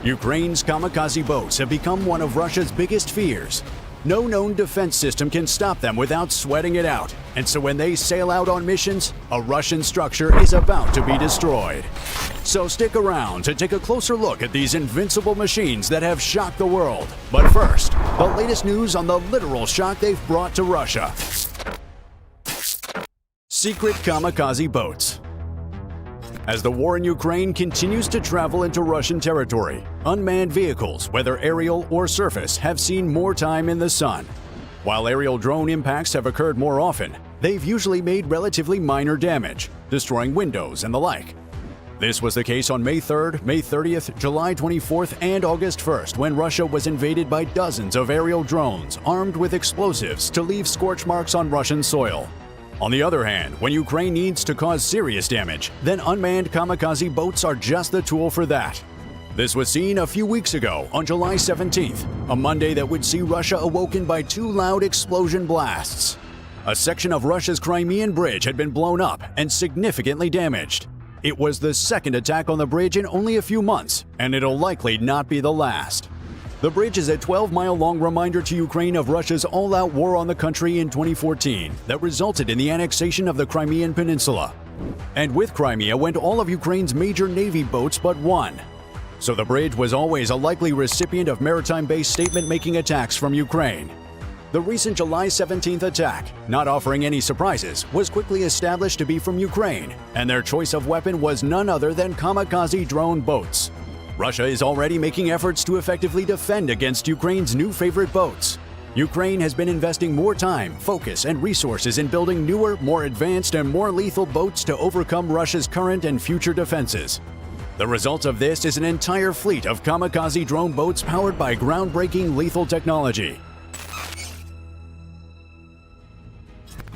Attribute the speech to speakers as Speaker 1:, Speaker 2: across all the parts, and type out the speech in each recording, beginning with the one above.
Speaker 1: Ukraine's kamikaze boats have become one of Russia's biggest fears. No known defense system can stop them without sweating it out, and so when they sail out on missions, a Russian structure is about to be destroyed. So stick around to take a closer look at these invincible machines that have shocked the world. But first, the latest news on the literal shock they've brought to Russia. Secret kamikaze boats. As the war in Ukraine continues to travel into Russian territory, unmanned vehicles, whether aerial or surface, have seen more time in the sun. While aerial drone impacts have occurred more often, they've usually made relatively minor damage, destroying windows and the like. This was the case on May 3rd, May 30th, July 24th, and August 1st, when Russia was invaded by dozens of aerial drones armed with explosives to leave scorch marks on Russian soil. On the other hand, when Ukraine needs to cause serious damage, then unmanned kamikaze boats are just the tool for that. This was seen a few weeks ago on July 17th, a Monday that would see Russia awoken by two loud explosion blasts. A section of Russia's Crimean bridge had been blown up and significantly damaged. It was the second attack on the bridge in only a few months, and it'll likely not be the last. The bridge is a 12-mile-long reminder to Ukraine of Russia's all-out war on the country in 2014 that resulted in the annexation of the Crimean Peninsula. And with Crimea went all of Ukraine's major Navy boats but one. So the bridge was always a likely recipient of maritime-based statement-making attacks from Ukraine. The recent July 17th attack, not offering any surprises, was quickly established to be from Ukraine, and their choice of weapon was none other than kamikaze drone boats. Russia is already making efforts to effectively defend against Ukraine's new favorite boats. Ukraine has been investing more time, focus, and resources in building newer, more advanced, and more lethal boats to overcome Russia's current and future defenses. The result of this is an entire fleet of kamikaze drone boats powered by groundbreaking lethal technology.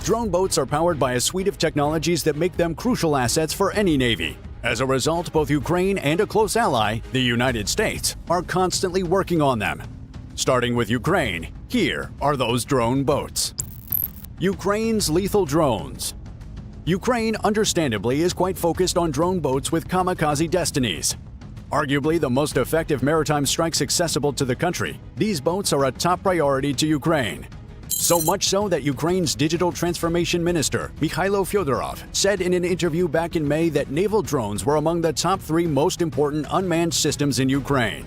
Speaker 1: Drone boats are powered by a suite of technologies that make them crucial assets for any navy. As a result, both Ukraine and a close ally, the United States, are constantly working on them. Starting with Ukraine, here are those drone boats. Ukraine's lethal drones. Ukraine, understandably, is quite focused on drone boats with kamikaze destinies. Arguably the most effective maritime strikes accessible to the country, these boats are a top priority to Ukraine. So much so that Ukraine's digital transformation minister, Mikhailo Fyodorov, said in an interview back in May that naval drones were among the top 3 most important unmanned systems in Ukraine.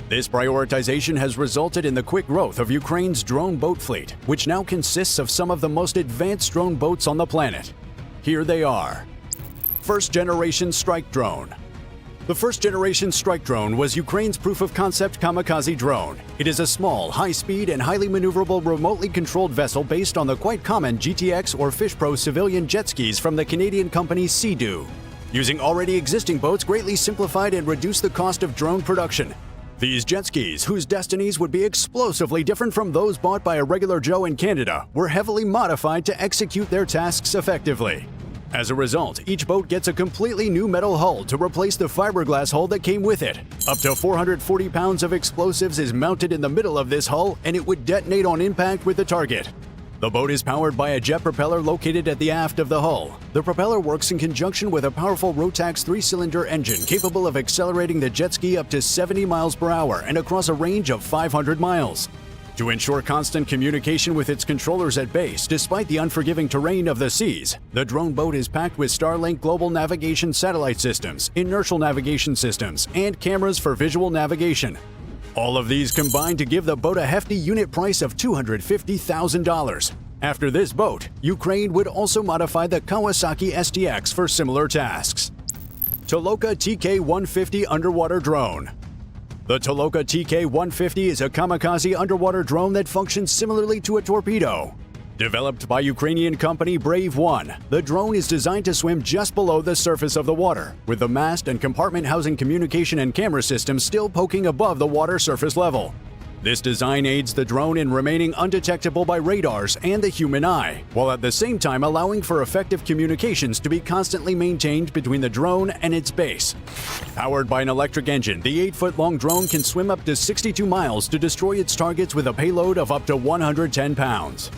Speaker 1: This prioritization has resulted in the quick growth of Ukraine's drone boat fleet, which now consists of some of the most advanced drone boats on the planet. Here they are. First-generation strike drone. The first-generation strike drone was Ukraine's proof-of-concept kamikaze drone. It is a small, high-speed, and highly maneuverable remotely controlled vessel based on the quite common GTX or FishPro civilian jet skis from the Canadian company Sea-Doo. Using already existing boats greatly simplified and reduced the cost of drone production. These jet skis, whose destinies would be explosively different from those bought by a regular Joe in Canada, were heavily modified to execute their tasks effectively. As a result, each boat gets a completely new metal hull to replace the fiberglass hull that came with it. Up to 440 pounds of explosives is mounted in the middle of this hull, and it would detonate on impact with the target. The boat is powered by a jet propeller located at the aft of the hull. The propeller works in conjunction with a powerful Rotax 3-cylinder engine capable of accelerating the jet ski up to 70 miles per hour and across a range of 500 miles. To ensure constant communication with its controllers at base, despite the unforgiving terrain of the seas, the drone boat is packed with Starlink global navigation satellite systems, inertial navigation systems, and cameras for visual navigation. All of these combine to give the boat a hefty unit price of $250,000. After this boat, Ukraine would also modify the Kawasaki STX for similar tasks. Toloka TK-150 underwater drone. The Toloka TK-150 is a kamikaze underwater drone that functions similarly to a torpedo. Developed by Ukrainian company Brave One, the drone is designed to swim just below the surface of the water, with the mast and compartment housing communication and camera systems still poking above the water surface level. This design aids the drone in remaining undetectable by radars and the human eye, while at the same time allowing for effective communications to be constantly maintained between the drone and its base. Powered by an electric engine, the 8-foot-long drone can swim up to 62 miles to destroy its targets with a payload of up to 110 pounds.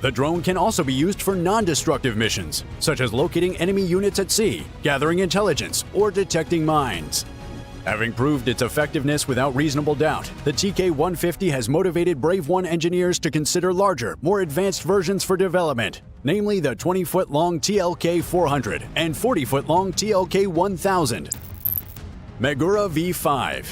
Speaker 1: The drone can also be used for non-destructive missions, such as locating enemy units at sea, gathering intelligence, or detecting mines. Having proved its effectiveness without reasonable doubt, the TK-150 has motivated Brave One engineers to consider larger, more advanced versions for development, namely the 20-foot-long TLK-400 and 40-foot-long TLK-1000. Megura V5.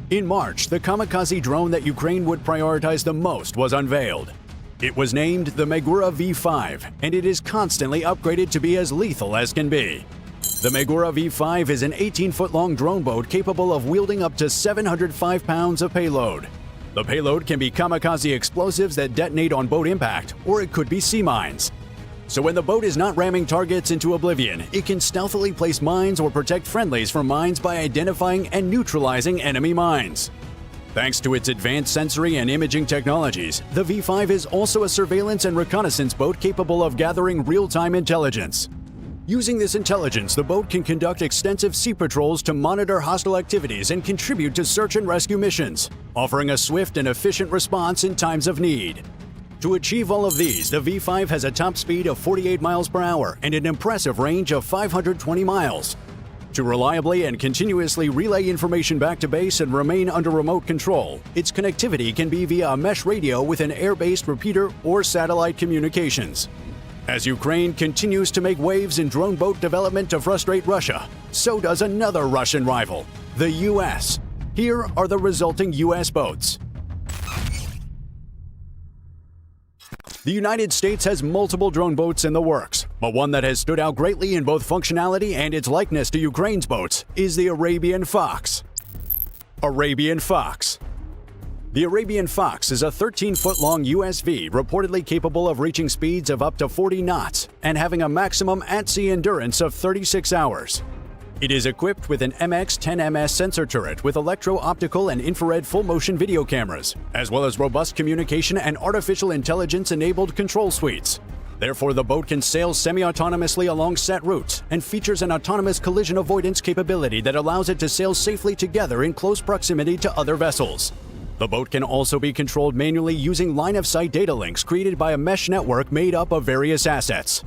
Speaker 1: In March, the kamikaze drone that Ukraine would prioritize the most was unveiled. It was named the Megura V5, and it is constantly upgraded to be as lethal as can be. The Megura V5 is an 18-foot-long drone boat capable of wielding up to 705 pounds of payload. The payload can be kamikaze explosives that detonate on boat impact, or it could be sea mines. So when the boat is not ramming targets into oblivion, it can stealthily place mines or protect friendlies from mines by identifying and neutralizing enemy mines. Thanks to its advanced sensory and imaging technologies, the V5 is also a surveillance and reconnaissance boat capable of gathering real-time intelligence. Using this intelligence, the boat can conduct extensive sea patrols to monitor hostile activities and contribute to search and rescue missions, offering a swift and efficient response in times of need. To achieve all of these, the V5 has a top speed of 48 miles per hour and an impressive range of 520 miles. To reliably and continuously relay information back to base and remain under remote control, its connectivity can be via a mesh radio with an air-based repeater or satellite communications. As Ukraine continues to make waves in drone boat development to frustrate Russia, so does another Russian rival, the US. Here are the resulting US boats. The United States has multiple drone boats in the works, but one that has stood out greatly in both functionality and its likeness to Ukraine's boats is the Arabian Fox. Arabian Fox. The Arabian Fox is a 13-foot-long USV reportedly capable of reaching speeds of up to 40 knots and having a maximum at-sea endurance of 36 hours. It is equipped with an MX-10MS sensor turret with electro-optical and infrared full-motion video cameras, as well as robust communication and artificial intelligence-enabled control suites. Therefore, the boat can sail semi-autonomously along set routes and features an autonomous collision avoidance capability that allows it to sail safely together in close proximity to other vessels. The boat can also be controlled manually using line-of-sight data links created by a mesh network made up of various assets.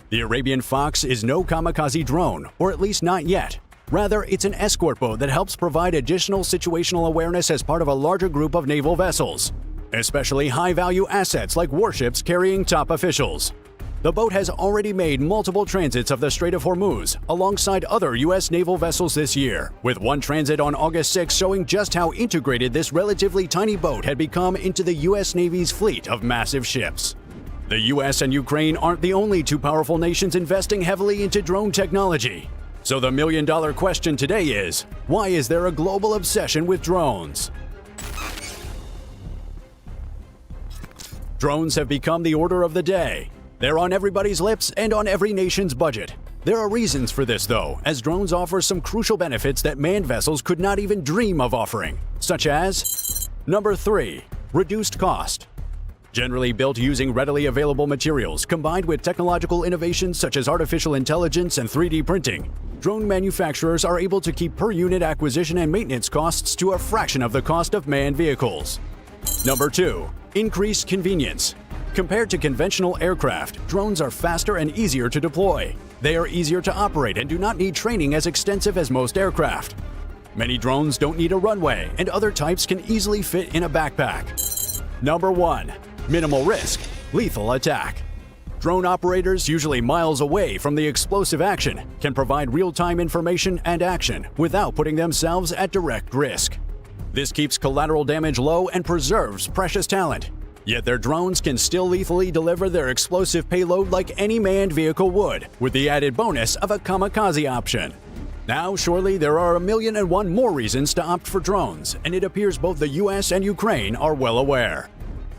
Speaker 1: The Arabian Fox is no kamikaze drone, or at least not yet. Rather, it's an escort boat that helps provide additional situational awareness as part of a larger group of naval vessels, especially high-value assets like warships carrying top officials. The boat has already made multiple transits of the Strait of Hormuz alongside other U.S. naval vessels this year, with one transit on August 6 showing just how integrated this relatively tiny boat had become into the U.S. Navy's fleet of massive ships. The US and Ukraine aren't the only two powerful nations investing heavily into drone technology. So the million-dollar question today is, why is there a global obsession with drones? Drones have become the order of the day. They're on everybody's lips and on every nation's budget. There are reasons for this, though, as drones offer some crucial benefits that manned vessels could not even dream of offering, such as Number 3. Reduced cost. Generally built using readily available materials combined with technological innovations such as artificial intelligence and 3D printing, drone manufacturers are able to keep per-unit acquisition and maintenance costs to a fraction of the cost of manned vehicles. Number 2. Increased convenience. Compared to conventional aircraft, drones are faster and easier to deploy. They are easier to operate and do not need training as extensive as most aircraft. Many drones don't need a runway, and other types can easily fit in a backpack. Number 1. Minimal risk, lethal attack. Drone operators, usually miles away from the explosive action, can provide real-time information and action without putting themselves at direct risk. This keeps collateral damage low and preserves precious talent. Yet their drones can still lethally deliver their explosive payload like any manned vehicle would, with the added bonus of a kamikaze option. Now, surely there are 1,000,001 more reasons to opt for drones, and it appears both the US and Ukraine are well aware.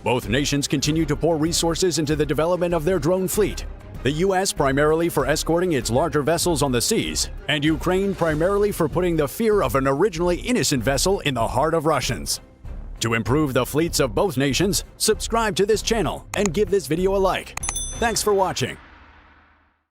Speaker 1: Both nations continue to pour resources into the development of their drone fleet. The US primarily for escorting its larger vessels on the seas, and Ukraine primarily for putting the fear of an originally innocent vessel in the heart of Russians. To improve the fleets of both nations, subscribe to this channel and give this video a like. Thanks for watching.